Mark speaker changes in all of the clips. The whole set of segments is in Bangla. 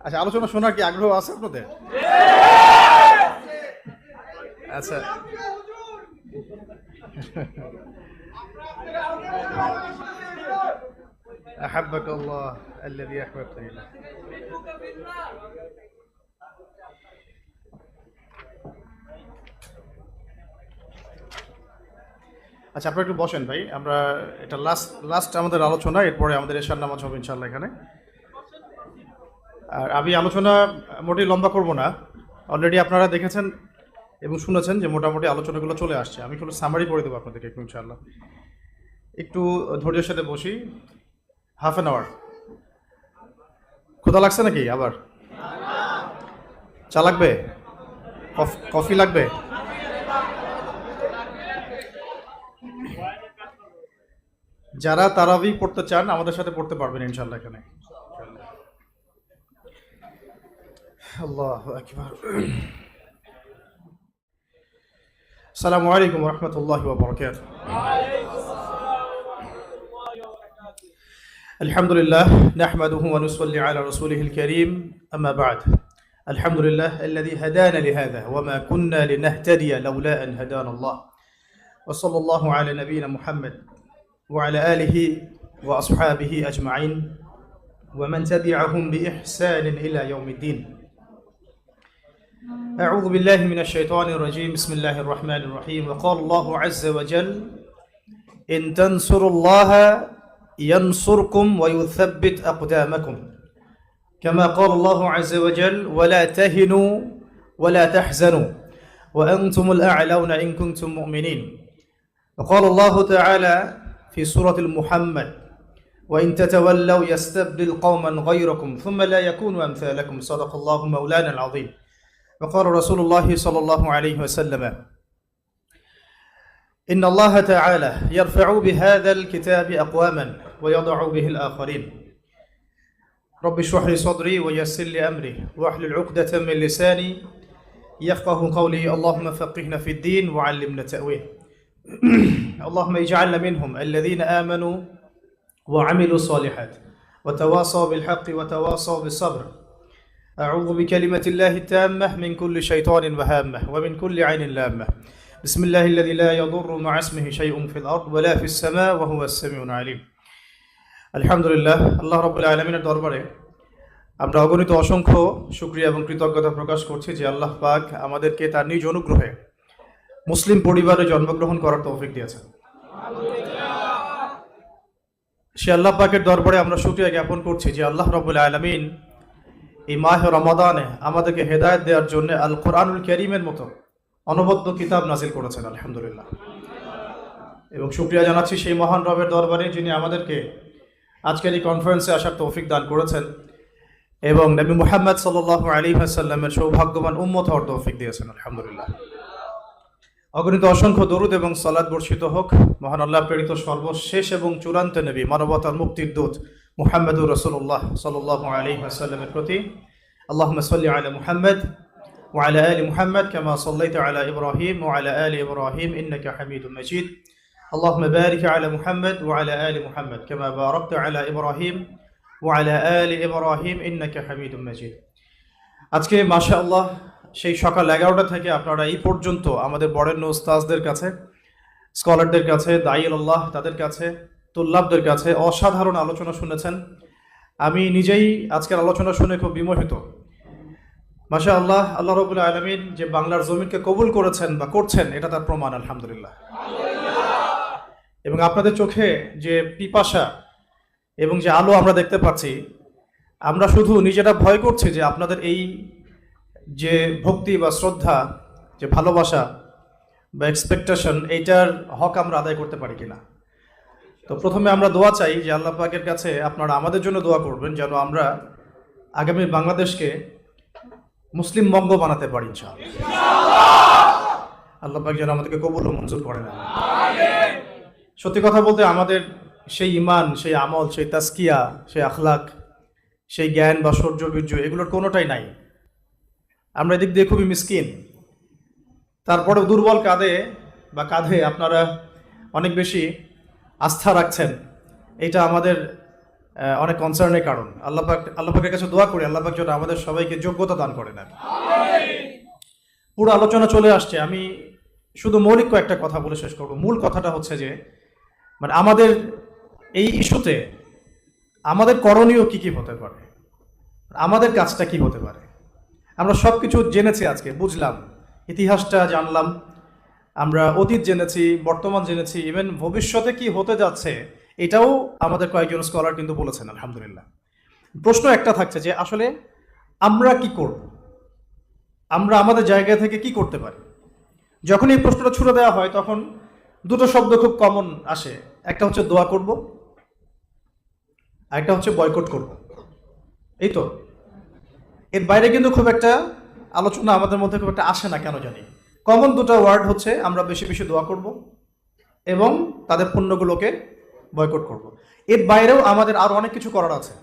Speaker 1: আচ্ছা, আলোচনা শোনার কি আগ্রহ আছে আপনাদের? আচ্ছা, আহাব্বাকাল্লাহ আল্লাযী আহবাবতানি লা। আচ্ছা, আপনারা একটু বসেন ভাই। আমরা এটা লাস্ট আমাদের আলোচনা, এরপরে আমাদের এশার নামাজ হবে ইনশাআল্লাহ এখানে। আর আমি আলোচনা মোটেই লম্বা করব না। অলরেডি আপনারা দেখেছেন এবং শুনেছেন যে মোটামুটি আলোচনাগুলো চলে আসছে। আমি শুধু সামারি করে দেবো আপনাদেরকে একটু ইনশাআল্লাহ। একটু ধৈর্যের সাথে বসি। Half an hour. ক্ষুধা লাগছে নাকি আবার? চা লাগবে? কফি লাগবে? যারা তারাবি পড়তে চান আমাদের সাথে পড়তে পারবেন ইনশাআল্লাহ এখানে। আল্লাহু আকবার। আসসালামু আলাইকুম ওয়া রাহমাতুল্লাহি ওয়া বারাকাতুহু। আলহামদুলিল্লাহ নাহমাদুহু ওয়া নুসাল্লি আলা রাসূলিহিল কারীম, আম্মা বা'দ। আলহামদুলিল্লাহ আল্লাযী হাদানা লিহাযা ওয়া মা কুন্না লিনাহতাদিয়া লাউলা আন হাদানা আল্লাহ। ওয়া সাল্লাল্লাহু আলা নাবিয়িনা মুহাম্মদ ওয়া আলা আলিহি ওয়া আসহাবিহি আজমাইন ওয়া মান তাবি'আহুম বিইহসানিন ইলা ইয়াউমিদ্দিন। أعوذ بالله من الشيطان الرجيم. بسم الله الرحمن الرحيم. وقال الله عز وجل إن تنصروا الله ينصركم ويثبت أقدامكم كما قال الله عز وجل ولا تهنوا ولا تحزنوا وأنتم الأعلون إن كنتم مؤمنين. وقال الله تعالى في سورة المحمد وإن تتولوا يستبدل قوما غيركم ثم لا يكونوا أمثالكم. صدق الله مولانا العظيم. وقال رسول الله صلى الله عليه وسلم إن الله تعالى يرفع بهذا الكتاب أقواما ويضع به الآخرين. رب اشرح لي صدري ويسر لي أمري واحلل عقدة من لساني يفقه قولي. اللهم فقهنا في الدين وعلمنا التأويل. اللهم اجعلنا منهم الذين آمنوا وعملوا الصالحات وتواصوا بالحق وتواصوا بالصبر. أعوذ بكلمة الله التامة من كل شيطان وهامة ومن كل عين لامة. بسم الله الذي لا يضر مع اسمه شيء في الأرض ولا في السماء وهو السميع العليم. আলহামদুলিল্লাহ, আল্লাহ রাব্বুল আলামিনের দরবারে আমরা অগণিত অসংখ্য শুকরিয়া এবং কৃতজ্ঞতা প্রকাশ করছি যে আল্লাহ পাক আমাদেরকে তার নিজ অনুগ্রহে মুসলিম পরিবারে জন্মগ্রহণ করার তৌফিক দিয়েছেন। সে আল্লাহ পাকের দরবারে আমরা শুকরিয়া জ্ঞাপন করছি যে আল্লাহ রাব্বুল আলামিন এই মাহে রমাদানে আমাদেরকে হেদায়েত দেওয়ার জন্য আল কোরআনুল কারীমের মতো অনবদ্য কিতাব নাজিল করেছেন। আলহামদুলিল্লাহ। এবং শুকরিয়া জানাচ্ছি সেই মহান রবের দরবারে যিনি আমাদেরকে আজকের এই কনফারেন্সে আসার তৌফিক দান করেছেন এবং নবী মুহাম্মদ সাল্লাল্লাহু আলাইহি ওয়াসাল্লামের সৌভাগ্যবান উম্মত হওয়ার তৌফিক দিয়েছেন। আলহামদুলিল্লাহ। অগণিত অসংখ্য দরুদ এবং সালাত বর্ষিত হোক মহান আল্লাহ প্রেরিত সর্বশেষ এবং চূড়ান্ত নবী মানবতার মুক্তির দূত মুহাম্মদুর রাসূলুল্লাহ সাল্লাল্লাহু আলাইহি ওয়াসাল্লামের প্রতি। আল্লাহুম্মা সাল্লি আলা মুহাম্মদ ওয়া আলা আলি মুহাম্মদ কামা সাল্লাইতা আলা ইব্রাহিম ওয়া আলা আলি ইব্রাহিম ইন্নাকা হামিদুম মাজিদ। اللهم بارك على محمد وعلى آل محمد كما باركت على إبراهيم وعلى آل إبراهيم إنك حميد مجيد. আজকে মাশাআল্লাহ সেই সকাল 11টা থেকে আপনারা এই পর্যন্ত আমাদের বরেণ্য উস্তাজদের কাছে, স্কলারদের কাছে, দাঈউল্লাহ তাদের কাছে, তুল্লাবদের কাছে অসাধারণ আলোচনা শুনেছেন। আমি নিজেই আজকের আলোচনা শুনে খুব বিমোহিত। মাশাআল্লাহ, আল্লাহ রাব্বুল আলামিন যে বাংলার জমিনকে কবুল করেছেন বা করছেন এটা তার প্রমাণ। আলহামদুলিল্লাহ। এবং আপনাদের চোখে যে পিপাসা এবং যে আলো আমরা দেখতে পাচ্ছি, আমরা শুধু নিজেরা ভয় করছি যে আপনাদের এই যে ভক্তি বা শ্রদ্ধা, যে ভালোবাসা বা এক্সপেকটেশন, এইটার হক আমরা আদায় করতে পারি কিনা। তো প্রথমে আমরা দোয়া চাই যে আল্লাহ পাকের কাছে আপনারা আমাদের জন্য দোয়া করবেন যেন আমরা আগামী বাংলাদেশকে মুসলিম বঙ্গ বানাতে পারি ইনশাআল্লাহ। আল্লাহ পাক যেন আমাদেরকে কবুল ও মঞ্জুর করেন। সত্যি কথা বলতে আমাদের সেই ঈমান, সেই আমল, সেই তাজকিয়া, সেই আখলাক, সেই জ্ঞান বা শৌর্য বীর্য এগুলোর কোনোটাই নাই। আমরা এদিক দিয়ে খুবই মিসকিন। তারপরে দুর্বল কাঁধে আপনারা অনেক বেশি আস্থা রাখছেন। এটা আমাদের অনেক কনসার্নের কারণ। আল্লাহ পাকের কাছে দোয়া করি আল্লাহ পাক যেন আমাদের সবাইকে যোগ্যতা দান করেন। পুরো আলোচনা চলে আসছে, আমি শুধু মৌলিক কয়েকটা কথা বলে শেষ করব। মূল কথাটা হচ্ছে যে মানে আমাদের এই ইস্যুতে আমাদের করণীয় কি কি হতে পারে, আমাদের কাজটা কি হতে পারে। আমরা সব কিছু জেনেছি, আজকে বুঝলাম, ইতিহাসটা জানলাম, আমরা অতীত জেনেছি, বর্তমান জেনেছি, ইভেন ভবিষ্যতে কি হতে যাচ্ছে এটাও আমাদের কয়েকজন স্কলার কিন্তু বলেছেন, আলহামদুলিল্লাহ। প্রশ্ন একটা থাকছে যে আসলে আমরা কি করব, আমরা আমাদের জায়গা থেকে কি করতে পারি। যখন এই প্রশ্নটা ছুড়ে দেওয়া হয় তখন দুটো শব্দ খুব কমন আসে, একটা হচ্ছে দোয়া করব, আর একটা হচ্ছে বয়কট করব। এই তো, এর বাইরে কিন্তু খুব একটা আলোচনা আমাদের মধ্যে খুব একটা আসে না, কেন জানি। কমন দুটো ওয়ার্ড হচ্ছে আমরা বেশি বেশি দোয়া করব এবং তাদের পণ্যগুলোকে বয়কট করব। এর বাইরেও আমাদের আরো অনেক কিছু করার আছে,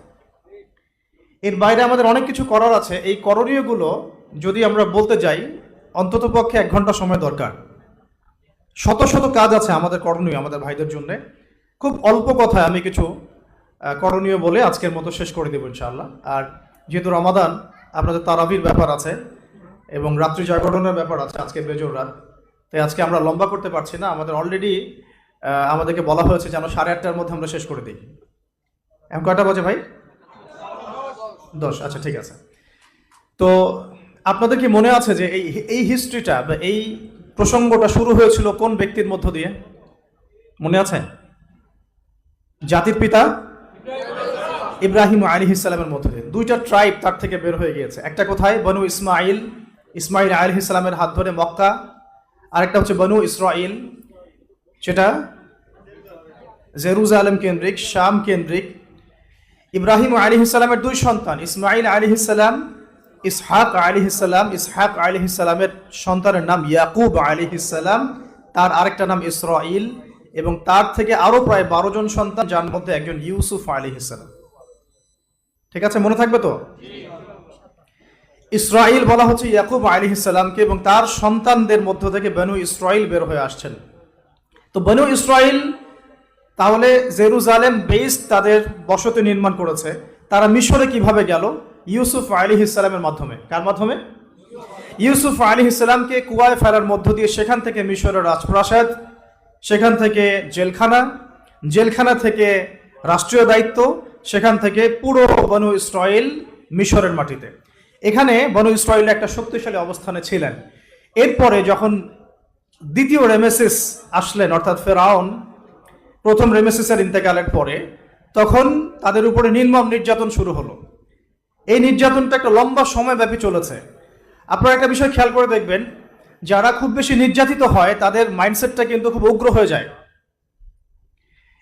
Speaker 1: এর বাইরে আমাদের অনেক কিছু করার আছে। এই করণীয়গুলো যদি আমরা বলতে যাই অন্তত পক্ষে 1 ঘন্টা সময় দরকার। শত শত কাজ আছে আমাদের করণীয় আমাদের ভাইদের জন্য। খুব অল্প কথায় আমি কিছু করণীয় বলে আজকের মতো শেষ করে দেবো ইনশাআল্লাহ। আর যেহেতু রমাদান, আপনাদের তারাবির ব্যাপার আছে এবং রাত্রি জাগরণের ব্যাপার আছে, আজকে বেজোর রাত, তাই আজকে আমরা লম্বা করতে পারছি না। আমাদের অলরেডি আমাদেরকে বলা হয়েছে যেন 8:30টার মধ্যে আমরা শেষ করে দিই। এখন কয়টা বাজে ভাই? 10। আচ্ছা, ঠিক আছে। তো আপনাদের কি মনে আছে যে এই হিস্ট্রিটা বা এই প্রসঙ্গটা শুরু হয়েছিল কোন ব্যক্তির মধ্য দিয়ে? মনে আছে? জাতির পিতা ইব্রাহিম আলাইহিস সালামের মধ্য দিয়ে। 2টা ট্রাইব তার থেকে বের হয়ে গিয়েছে। একটা কোথায়? বনু ইসমাইল আলাইহিস সালামের হাত ধরে মক্কা, আরেকটা হচ্ছে বনু ইসরাইল, সেটা জেরুজালেম কেন্দ্রিক, শাম কেন্দ্রিক। ইব্রাহিম আলাইহিস সালামের 2 সন্তান, ইসমাইল আলাইহিস সালাম, ইসহাক আলাইহিস সালাম। ইসহাক আলাইহিস সালামের সন্তানের নাম ইয়াকুব আলাইহিস সালাম, তার আরেকটা নাম ইসরাইল, এবং তার থেকে আরো প্রায় 12 জন সন্তান, যার মধ্যে একজন ইউসুফ আলাইহিস সালাম। ঠিক আছে, মনে থাকবে তো? ইসরাইল বলা হচ্ছে ইয়াকুব আলাইহিস সালামকে, এবং তার সন্তানদের মধ্য থেকে বনু ইসরাইল বের হয়ে আসছেন। তো বনু ইসরাইল তাহলে জেরুজালেম বেস তাদের বসতি নির্মাণ করেছে। তারা মিশরে কিভাবে গেল? ইউসুফ আলাইহিস সালামের মাধ্যমে। কার মাধ্যমে? ইউসুফ আলাইহিস সালামকে কুয়ায় ফেলার মধ্য দিয়ে সেখান থেকে মিশরের রাজপ্রাসাদ, সেখান থেকে জেলখানা থেকে রাষ্ট্রীয় দায়িত্ব, সেখান থেকে পুরো বনু ইসরাইল মিশরের মাটিতে। এখানে বনু ইসরাইল একটা শক্তিশালী অবস্থানে ছিলেন। এরপরে যখন দ্বিতীয় রেমেসিস আসলেন, অর্থাৎ ফেরাউন প্রথম রেমেসিসের ইন্তেকালের পরে, তখন তাদের উপরে নির্মম নির্যাতন শুরু হলো। এই নির্যাতনটা একটা লম্বা সময় ব্যাপী চলেছে। আপনারা একটা বিষয় খেয়াল করে দেখবেন, যারা খুব বেশি নির্যাতিত হয় তাদের মাইন্ডসেটটা কিন্তু খুব উগ্র হয়ে যায়।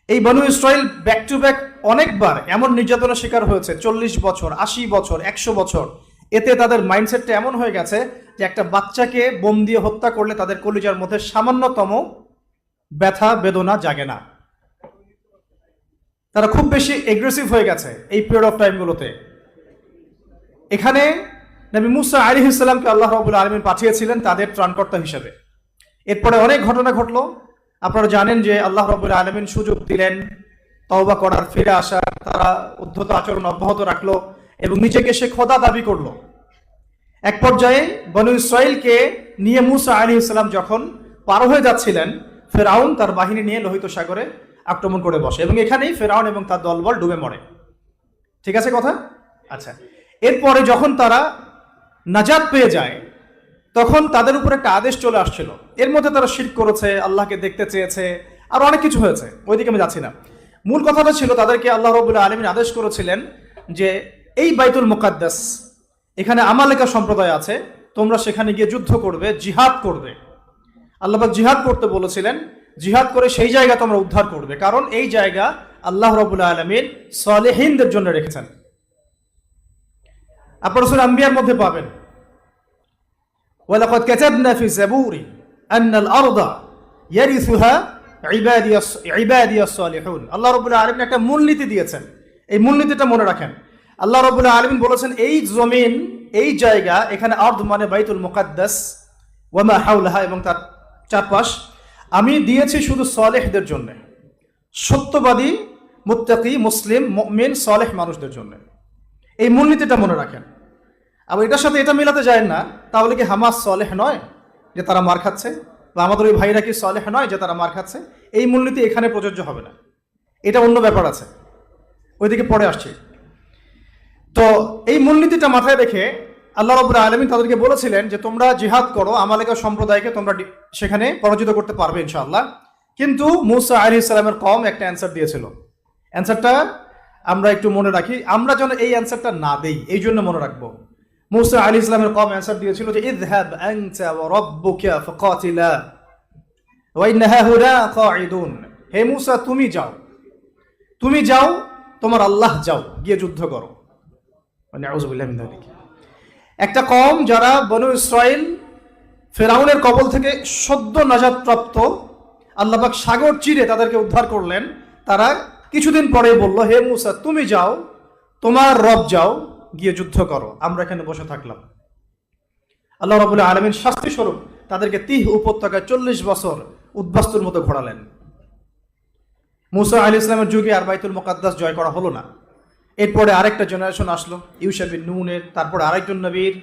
Speaker 1: এই বনু ইসরাইল ব্যাক টু ব্যাক অনেকবার এমন নির্যাতনের শিকার হয়েছে, 40 বছর, 80 বছর, 100 বছর। এতে তাদের মাইন্ডসেটটা এমন হয়ে গেছে যে একটা বাচ্চাকে বোম দিয়ে হত্যা করলে তাদের কলিজার মধ্যে সামান্যতম ব্যথা বেদনা জাগে না। তারা খুব বেশি এগ্রেসিভ হয়ে গেছে এই পিরিয়ড অফ টাইমগুলোতে। এখানে নবী মুসা আলাইহিস সালামকে আল্লাহ রাব্বুল আলামিন পাঠিয়েছিলেন তাদের ত্রাণকর্তা হিসেবে। এরপরে অনেক ঘটনা ঘটলো। আপনারা জানেন যে আল্লাহ রাব্বুল আলামিন সুযোগ দিলেন তওবা করার, ফিরে আসার। তারা উদ্ধত আচরণ অব্যাহত রাখলো এবং নিজেকে সে খোদা দাবি করলো। এক পর্যায়ে বনু ইসরাইলকে নিয়ে মুসা আলাইহিস সালাম যখন পার হয়ে যাচ্ছিলেন, ফেরাউন তার বাহিনী নিয়ে লোহিত সাগরে আক্রমণ করে বসে, এবং এখানেই ফেরাউন এবং তার দলবল ডুবে মরে। ঠিক আছে কথা? আচ্ছা, এরপরে যখন তারা নাজাত পেয়ে যায় তখন তাদের উপর একটা আদেশ চলে আসছিল। এর মধ্যে তারা শিরক করেছে, আল্লাহকে দেখতে চেয়েছে, আর অনেক কিছু হয়েছে, ওইদিকে আমি যাচ্ছি না। মূল কথাটা ছিল তাদেরকে আল্লাহ রাব্বুল আলামিন আদেশ করেছিলেন যে এই বাইতুল মুকাদ্দাস, এখানে আমালেকা সম্প্রদায় আছে, তোমরা সেখানে গিয়ে যুদ্ধ করবে, জিহাদ করবে। আল্লাহ পাক জিহাদ করতে বলেছিলেন, জিহাদ করে সেই জায়গা তোমরা উদ্ধার করবে, কারণ এই জায়গা আল্লাহ রাব্বুল আলামিন সালেহিনদের জন্য রেখেছেন। আপনারা সূরা আম্বিয়ার মধ্যে পাবেন, ওয়ালাকাদ কাতাবনা ফি যাবুরি আন্নাল আরদা ইয়ারিসুহা ইবাদিয়াস সালিহুন। আল্লাহ রাব্বুল আলামিন একটা মূলনীতি দিয়েছেন, এই মূলনীতিটা মনে রাখেন। আল্লাহ রাব্বুল আলামিন বলেছেন এই জমিন, এই জায়গা, এখানে আরদ মানে বাইতুল মুকাদ্দাস, ওয়া মা হাওলাহা এবং তার চারপাশ, আমি দিয়েছি শুধু সালেহদের জন্য, সত্যবাদী মুত্তাকি, মুসলিম, মুমিন, সালেহ মানুষদের জন্য। এই মূলনীতিটা মনে রাখেন। আবার এটার সাথে এটা মিলাতে যায় না, তাহলে কি হামাস সালেহ নয় যে তারা মার খাচ্ছে, বা আমাদের ওই ভাইরা কি সালেহ নয় যে তারা মার খাচ্ছে? এই মূলনীতি এখানে প্রযোজ্য হবে না, এটা অন্য ব্যাপার আছে, ওইদিকে পরে আসছে। তো এই মূলনীতিটা মাথায় রেখে আল্লাহ রাব্বুল আলামিন তাদেরকে বলেছিলেন যে তোমরা জিহাদ করো, আমালেকা সম্প্রদায়কে তোমরা সেখানে পরাজিত করতে পারবে ইনশাআল্লাহ। কিন্তু মূসা আলাইহিস সালামের কওম একটা অ্যানসার দিয়েছিল। অ্যানসারটা আমরা একটু মনে রাখি, আমরা যেন এই অ্যানসারটা না দেই, এই জন্য মনে রাখবো। মূসা আলাইহিস সালামের কওম অ্যানসার দিয়েছিল যে ইযহাব আনতা ওয়া রাব্বুকা ফাকাতিলা ওয়া ইন্না হাহুনা কাঈদুন। হে মূসা, তুমি যাও, তোমার আল্লাহ যাও, গিয়ে যুদ্ধ করো। নাউযুবিল্লাহি মিন যালিক। একটা কওম যারা বনু ইসরাইল ফেরাউনের কবল থেকে সদ্য নাজাত প্রাপ্ত, আল্লাহ পাক সাগর চিরে তাদেরকে উদ্ধার করলেন, তারা কিছুদিন পরে বলল, হে মূসা, তুমি যাও, তোমার রব যাও, গিয়ে যুদ্ধ করো, আমরা এখানে বসে থাকলাম। আল্লাহ রাব্বুল আলামিন শাস্তি স্বরূপ তাদেরকে তিহ উপত্যকায় 40 বছর উদ্বাস্তুর মতো ঘোরালেন। মূসা আলাইহিস সালামের যুগে আর বাইতুল মুকাদ্দাস জয় করা হলো না। এরপরে আরেকটা জেনারেশন আসলো, ইউশা বিন নূনের, তারপরে আরেকজন নবীর।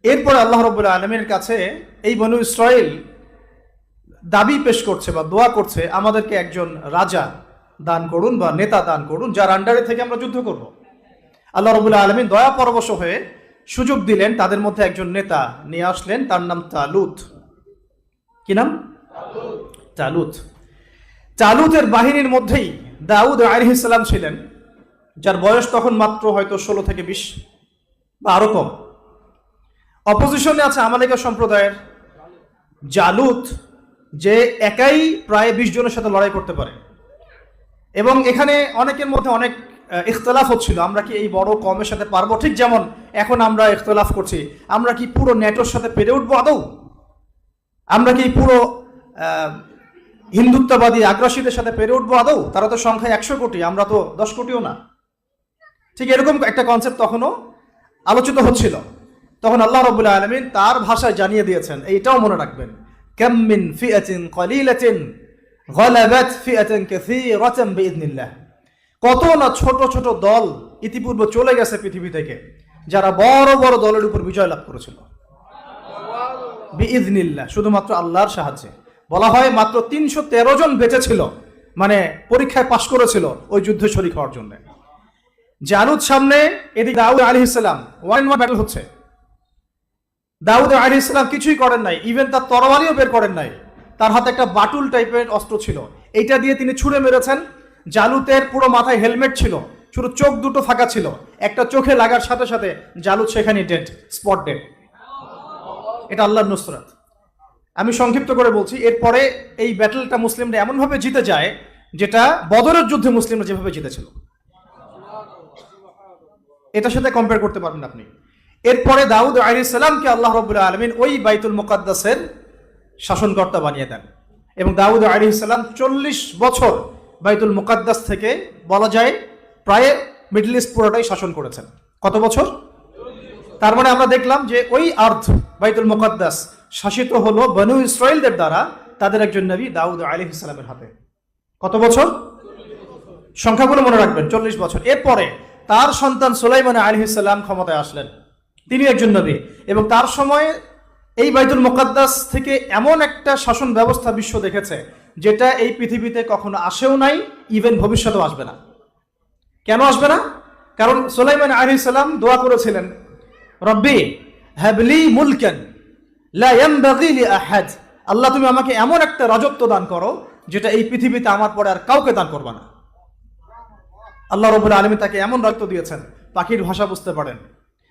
Speaker 1: এরপরে আল্লাহ রাব্বুল আলামিনের কাছে এই বনু ইসরাইল দাবি পেশ করছে বা দোয়া করছে, আমাদেরকে একজন রাজা দান করুন বা নেতা দান করুন, যার আন্ডারে থেকে আমরা যুদ্ধ করব। আল্লাহ রাব্বুল আলামিন দয়া পরবশ হয়ে সুযোগ দিলেন, তাদের মধ্যে একজন নেতা নিয়ে আসলেন, তার নাম তালুত। কি নাম? তালুত। তালুতের বাহিনীর মধ্যেই দাউদ আলাইহিস সালাম ছিলেন, যার বয়স তখন মাত্র হয়তো 16 থেকে 20 বা আরো কম। অপোজিশনে আছে আমালেকা সম্প্রদায়ের জালুত, যে একাই প্রায় 20 জনের সাথে লড়াই করতে পারে। এবং এখানে অনেকের মধ্যে অনেক ইখতলাফ হচ্ছিল, আমরা কি এই বড় কমের সাথে পারবো? ঠিক যেমন এখন আমরা ইখতলাফ করছি, আমরা কি পুরো ন্যাটোর সাথে পেরে উঠবো আদৌ? আমরা কি পুরো হিন্দুত্ববাদী আগ্রাসীদের সাথে পেরে উঠবো আদৌ? তারা তো সংখ্যায় 100 কোটি, আমরা তো 10 কোটিও না। ঠিক এরকম একটা কনসেপ্ট তখনও আলোচিত হচ্ছিল। তখন আল্লাহ রাব্বুল আলামিন তার ভাষায় জানিয়ে দিয়েছেন, এইটাও মনে রাখবেন, কাম মিন ফিআতিন কলিলাতিন গালাবাত ফিআতান কাসীরাতান বিইذনিল্লাহ। কত না ছোট ছোট দল ইতিপূর্বে চলে গেছে পৃথিবী থেকে, যারা বড় বড় দলের উপর বিজয় লাভ করেছিল বিইذনিল্লাহ, শুধুমাত্র আল্লাহর সাহায্যে। বলা হয় মাত্র 313 জন বেঁচে ছিল, মানে পরীক্ষায় পাশ করেছিল ওই যুদ্ধে শরীক হওয়ার জন্য। জালুত সামনে, এদিকে দাউদ আলাইহিস সালাম, 1-on-1 ব্যাটল হচ্ছে। দাউদ আলাইহিস সালাম কিছুই করেন নাই, ইভেন তার তরবারিও বের করেন নাই। তার হাতে একটা বাটুল টাইপের অস্ত্র ছিল, এইটা দিয়ে তিনি ছুঁড়ে মেরেছেন। জালুতের পুরো মাথায় হেলমেট ছিল, শুধু চোখ দুটো ফাঁকা ছিল, একটা চোখে লাগার সাথে সাথে জালুত সেখানে ডেড, স্পট ডেড। এটা আল্লাহর নুসরাত। আমি সংক্ষিপ্ত করে বলছি, এরপরে এই ব্যাটলটা মুসলিমরা এমনভাবে জিতে যায়, যেটা বদরের যুদ্ধে মুসলিমরা যেভাবে জিতেছিল, এটার সাথে কম্পেয়ার করতে পারবেন আপনি। এরপরে দাউদ আলাইহিস সালামকে আল্লাহ রাব্বুল আলামিন ওই বাইতুল মুকাদ্দাসের শাসনকর্তা বানিয়ে দেন, এবং দাউদ আলাইহিস সালাম 40 বছর বাইতুল মুকাদ্দাস থেকে বলা যায় প্রায় মিডল ইস্ট পুরোটাই শাসন করেছেন। কত বছর? তার মানে আমরা দেখলাম যে ওই আর্থ বাইতুল মুকাদ্দাস শাসিত হলো বনু ইসরাইলদের দ্বারা, তাদের একজন নবী দাউদ আলাইহিস সালামের হাতে। কত বছর? সংখ্যাগুলো মনে রাখবেন, 40 বছর। এরপরে তার সন্তান সুলাইমান আলাইহিস সালাম ক্ষমতায় আসলেন, তিনি একজন নবী, এবং তার সময়ে এই বাইতুল মুকাদ্দাস থেকে এমন একটা শাসন ব্যবস্থা বিশ্ব দেখেছে, যেটা এই পৃথিবীতে কখনো আসেও নাই, ইভেন ভবিষ্যতেও আসবে না। কেন আসবে না? কারণ সুলাইমান আলাইহিস সালাম দোয়া করেছিলেন, রব্বি হাবলি মুলকান লা ইয়ানবাগি লি আহাদ। আল্লাহ, তুমি আমাকে এমন একটা রাজত্ব দান করো যেটা এই পৃথিবীতে আমার পরে আর কাউকে দান করবে না। আল্লাহ রাব্বুল আলামিন তাকে এমন রাজত্ব দিয়েছেন, পাখির ভাষা বুঝতে পারেন,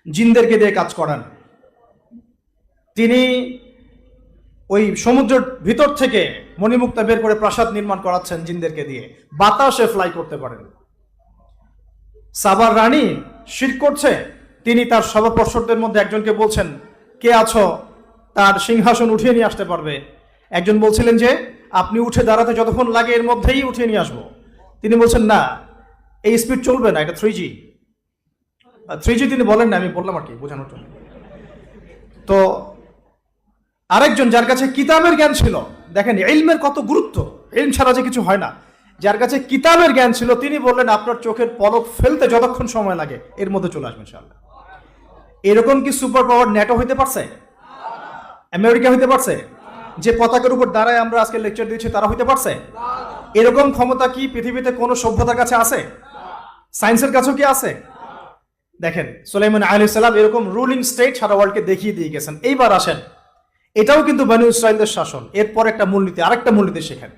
Speaker 1: জিনদেরকে দিয়ে কাজ করান। তিনি ওই সমুদ্রের ভিতর থেকে মণিমুক্তা বের করে প্রাসাদ নির্মাণ করাচ্ছেন জিনদেরকে দিয়ে, বাতাসে ফ্লাই করতে পারেন। সাবার রানী শিরক করছে, তিনি তার সভাপর্ষদের মধ্যে একজনকে বলছেন, কে আছো, তার সিংহাসন উঠিয়ে নিয়ে আসতে পারবে। একজন বলছিলেন যে আপনি উঠে দাঁড়াতে যতক্ষণ লাগে এর মধ্যেই উঠিয়ে নিয়ে আসবো। তিনি বলছেন না, এই স্পিড চলবে না, এটা 3G। 3G তিনি বলেন না, আমি বললাম আর কি বোঝানোর জন্য। তো আরেকজন যার কাছে কিতাবের জ্ঞান ছিল, দেখেন ইলমের কত গুরুত্ব, ইলম ছাড়া যে কিছু হয় না। যার কাছে কিতাবের জ্ঞান ছিল তিনি বললেন আপনার চোখের পলক ফেলতে যতক্ষণ সময় লাগে এর মধ্যে চলে আসবেন ইনশাআল্লাহ। এরকম কি সুপার পাওয়ার ন্যাটো হইতে পারছে? আমেরিকা হইতে পারছে? যে পতাকার উপর দাঁড়ায় আমরা আজকে লেকচার দিচ্ছি তারা হইতে পারছে? এরকম ক্ষমতা কি পৃথিবীতে কোনো সভ্যতার কাছে আছে? সায়েন্সের কাছেও কি আছে? দেখেন সুলাইমান আলাইহিস সালাম এরকম রুলিং স্টেট সারা ওয়ার্ল্ডকে দেখিয়ে দিয়ে গেছেন। এইবার আসেন, এটাও কিন্তু বনী ইসরাইলদের শাসন। এরপর একটা মূলনীতি, আরেকটা মূলনীতি শেখেন।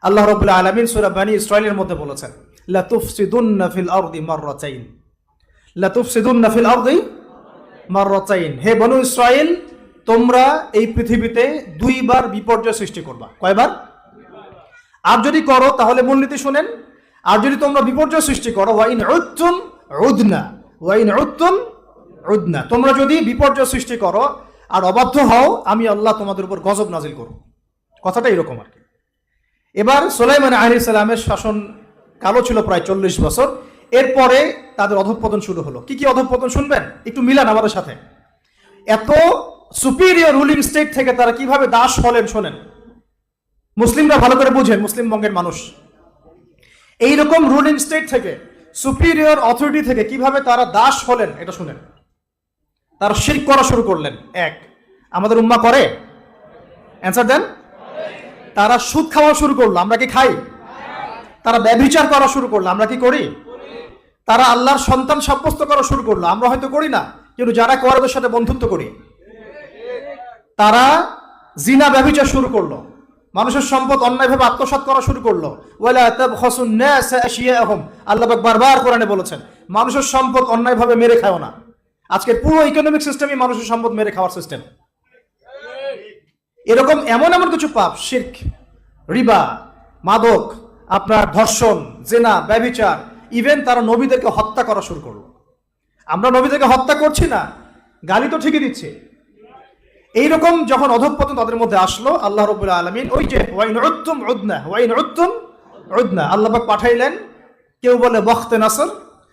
Speaker 1: আল্লাহ রাব্বুল আলামিন সূরা বনী ইসরাইলের মধ্যে বলেছেন, লা তুফসিদুন্না ফিল আরদি মাররাতাইন, লা তুফসিদুন্না ফিল আরদি মাররাতাইন। হে বনী ইসরাইল, তোমরা এই পৃথিবীতে দুইবার বিপর্যয় সৃষ্টি করবা। কয়বার? আর যদি করো তাহলে মূলনীতি শুনেন, আর যদি তোমরা বিপর্যয় সৃষ্টি করো, ওয়াইন উদ্তুম উদনা, ওয়াইন উদ্তুম উদনা, তোমরা যদি বিপর্যয় সৃষ্টি করো আর অবাধ্য হও, আমি আল্লাহ তোমাদের উপর গজব নাজিল করব। কথাটা এরকম আর কি। এবার সুলাইমান আলাইহিস সালামের শাসন কালো ছিল প্রায় 40 বছর। এরপরে তাদের অধঃপতন শুরু হলো। কি কি অধঃপতন শুনবেন, একটু মিলান আমাদের সাথে। এত সুপিরিয়র রুলিং স্টেট থেকে তারা কিভাবে দাস হলেন শোনেন। মুসলিমরা ভালো করে বুঝেন, মুসলিম বঙ্গের মানুষ। এইরকম রুলিং স্টেট থেকে, সুপিরিয়র অথরিটি থেকে কিভাবে তারা দাস হলেন এটা শুনেন। তারা শিরক করা শুরু করলেন। এক, আমাদের উম্মাহ করে? অ্যান্সার দেন। তারা সুদ খাওয়া শুরু করলো, আমরা কি খাই? তারা ব্যভিচার করা শুরু করলো, আমরা কি করি? তারা আল্লাহর সন্তান সাব্যস্ত করা শুরু করলো, আমরা হয়তো করি না, কিন্তু যারা করে ওদের সাথে বন্ধুত্ব করি। তারা জিনা ব্যভিচার শুরু করলো, মানুষের সম্পদ অন্যায়ভাবে আত্মসাৎ করা শুরু করলো। ওয়ালা তাবখাসুন নাস আশিয়াহুম, আল্লাহ পাক বারবার কোরআনে বলেছেন মানুষের সম্পদ অন্যায়ভাবে মেরে খাও না। আজকের পুরো ইকোনমিক সিস্টেমই মানুষের সম্পদ মেরে খাওয়ার সিস্টেম। এরকম এমন এমন কিছু পাপ, শিরক, রিবা, মাদক, আপনার ধর্ষণ, জেনা, ব্যভিচার, ইভেন তারা নবীদেরকে হত্যা করা শুরু করলো। আমরা নবীদেরকে হত্যা করছি না, গালি তো ঠিকই দিচ্ছি। এইরকম যখন অধঃপতন তাদের মধ্যে আসলো, আল্লাহ রাব্বুল আলামিন ওই যে ওয়াইন উদ্তুম উদনা, ওয়াইন উদ্তুম উদনা, আল্লাহ পাক পাঠাইলেন। কেউ বলে বখতে নাসর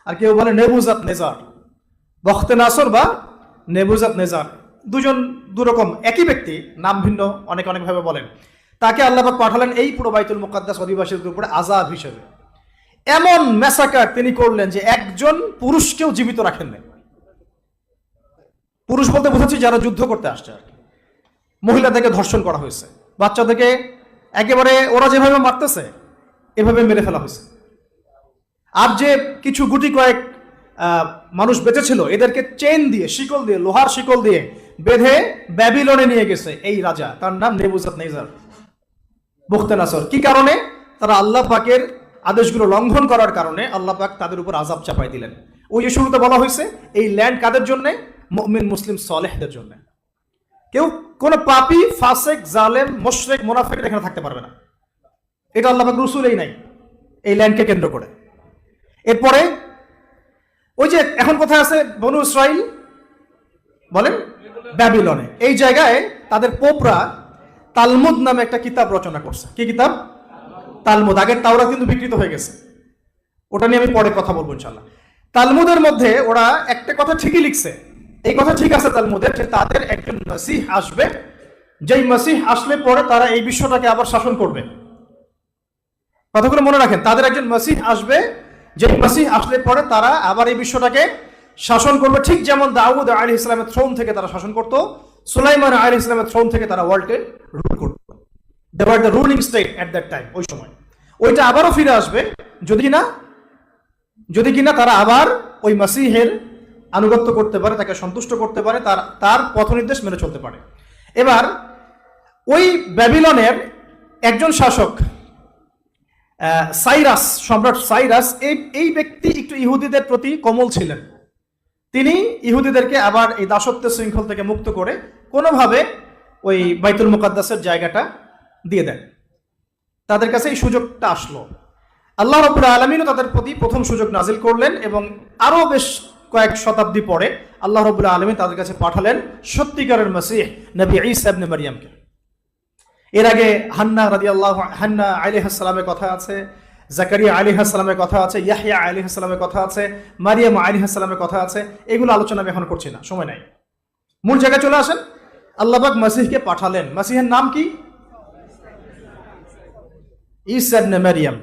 Speaker 1: আর কেউ বলে নেবুজাত নেজার। বখতে নাসর বা নেবুজাত নেজার দুজন দুরকম, একই ব্যক্তি, নাম ভিন্ন, অনেক অনেকভাবে বলেন। তাকে আল্লাহ পাক পাঠালেন এই পুরো বাইতুল মুকাদ্দাস অধিবাসীদের উপরে আযাব হিসেবে। এমন ম্যাসাকার তিনি করলেন যে একজন পুরুষকেও জীবিত রাখেন না। পুরুষ বলতে বোঝাচ্ছি যারা যুদ্ধ করতে আসছে আর কি। মহিলাদেরকে ধর্ষণ করা হয়েছে, বাচ্চাদেরকে একেবারে ওরা যেভাবে মারতেছে এভাবে মেরে ফেলা হয়েছে। আর যে কিছু গুটি কয়েক মানুষ বেঁচে ছিল এদেরকে চেন দিয়ে, শিকল দিয়ে, লোহার শিকল দিয়ে বেঁধে ব্যাবিলনে নিয়ে গেছে এই রাজা, তার নাম নেবুজাত নেজার, বুখতে নাসর। কি কারণে? তারা আল্লাহ পাকের আদেশগুলো লঙ্ঘন করার কারণে আল্লাহ পাক তাদের উপর আযাব চাপাই দিলেন। ওই যে শুরুতে বলা হয়েছে এই ল্যান্ড কাদের জন্য? মুমিন মুসলিম সালেহদের জন্য। কেউ কোন পাপী, ফাসিক, জালেম, মুশরিক, মুনাফিক এখানে থাকতে পারবে না। এটা আল্লাহ পাক রাসূলেই নাই এই ল্যান্ডকে কেন্দ্র করে। এরপরে ওই যে এখন কোথায় আছে বনু ইসরাইল? বলেন ব্যাবিলনে। এই জায়গায় তাদের পোপরা তালমুদ নামে একটা কিতাব রচনা করছে। কি কিতাব? তালমুদ। আগের তাওরাত কিন্তু বিকৃত হয়ে গেছে, ওটা নিয়ে আমি পরে কথা বলবো ইনশাআল্লাহ। তালমুদের মধ্যে ওরা একটা কথা ঠিকই লিখছে, এই কথা ঠিক আছে তালমুদের, যে তাদের একজন মাসিহ আসবে, যেই মাসিহ আসলে পরে তারা এই বিশ্বটাকে আবার শাসন করবে। কথাগুলো মনে রাখেন, তাদের একজন মাসিহ আসবে, যেই মাসিহ আসলে পরে তারা আবার এই বিশ্বটাকে শাসন করবে। ঠিক যেমন দাউদ আলাইহিস সালামের থ্রোন থেকে তারা শাসন করত, সুলাইমান আলাইহিস সালামের থ্রোন থেকে তারা ওয়ার্ল্ডকে রুল করত। They were the ruling state at that time. ওই সময় ওইটা আবারও ফিরে আসবে যদি কিনা তারা আবার ওই মাসিহের আনুগত্য করতে পারে, তাকে সন্তুষ্ট করতে পারে, তার পথ নির্দেশ মেনে চলতে পারে। এবার ওই ব্যাবিলনের একজন শাসক সাইরাস, সম্রাট সাইরাস, এই ব্যক্তি একটু ইহুদিদের প্রতি কোমল ছিলেন। তিনি ইহুদিদেরকে আবার এই দাসত্বের শৃঙ্খল থেকে মুক্ত করে কোনোভাবে ওই বাইতুল মুকাদ্দাসের জায়গাটা দিয়ে দেন। তাদের কাছে এই সুযোগটা আসলো। আল্লাহ রাব্বুল আলামিনও তাদের প্রতি প্রথম সুযোগ নাজিল করলেন এবং আরো বেশ কয়েক শতাব্দী পরে আল্লাহ রাব্বুল আলামিন তাদের কাছে পাঠালেন সত্যিকারের মাসিহ নবী ঈসা ইবনে মারইয়ামকে। এর আগে হান্না আলাইহিস সালামের কথা আছে, জাকারিয়া আলাইহিস সালামের কথা আছে, ইয়াহইয়া আলাইহিস সালামের কথা আছে, মারিয়াম আলাইহিস সালামের কথা আছে। এগুলো আলোচনা আমি এখন করছি না, সময় নাই। মূল জায়গায় চলে আসেন। আল্লাহ পাক মাসিহকে পাঠালেন। মাসিহের নাম কি? ঈসা ইবনে মারইয়াম।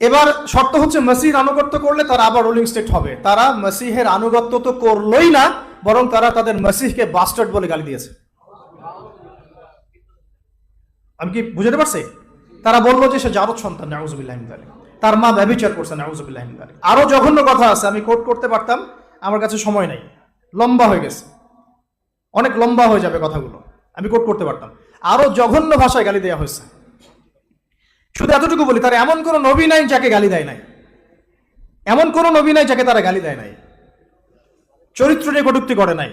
Speaker 1: এবার শর্ত হচ্ছে মসিহের আনুগত্য করলে তারা আবার রুলিং স্টেট হবে। তারা মসিহের আনুগত্য তো করলোই না, বরং তারা তাদের মসিহকে বাস্টার্ড বলে গালি দিয়েছে। আমি কি বুঝতে পারছি? তারা বললো যে সে জারদ সন্তান, নাউযুবিল্লাহি মিন যালিক, তার মা ব্যভিচার করছে, নাউযুবিল্লাহি মিন যালিক। আরো জঘন্য কথা আছে, আমি কোট করতে পারতাম, আমার কাছে সময় নাই, লম্বা হয়ে গেছে, অনেক লম্বা হয়ে যাবে কথাগুলো, আমি কোট করতে পারতাম। আরো জঘন্য ভাষায় গালি দেওয়া হয়েছে। শুধু এতটুকু বলি, তার এমন কোন নবী নাই যাকে গালি দেয় নাই, এমন কোন নবী নাই যাকে তারা গালি দেয় নাই, চরিত্র নিয়ে কটূক্তি করে নাই।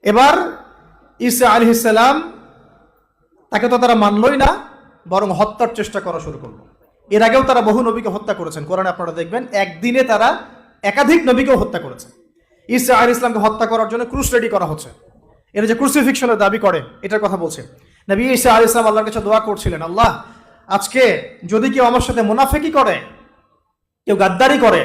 Speaker 1: এবার ঈসা আলাইহিস সালাম, তাকে তো তারা মানলই না, বরং হত্যার চেষ্টা করা শুরু করলো। এর আগেও তারা বহু নবীকে হত্যা করেছেন, কোরআনে আপনারা দেখবেন একদিনে তারা একাধিক নবীকেও হত্যা করেছে। ঈসা আলাইহিস সালামকে হত্যা করার জন্য ক্রুশ রেডি করা হচ্ছে, এরা যে ক্রুসিফিকশনের দাবি করে এটার কথা বলছে। নবী ঈসা আলাইহিস সালাম আল্লাহর কাছে দোয়া করছিলেন, আল্লাহ, আজকে যদি কেউ আমার সাথে মুনাফিকি করে, কেউ গাদ্দারি করে,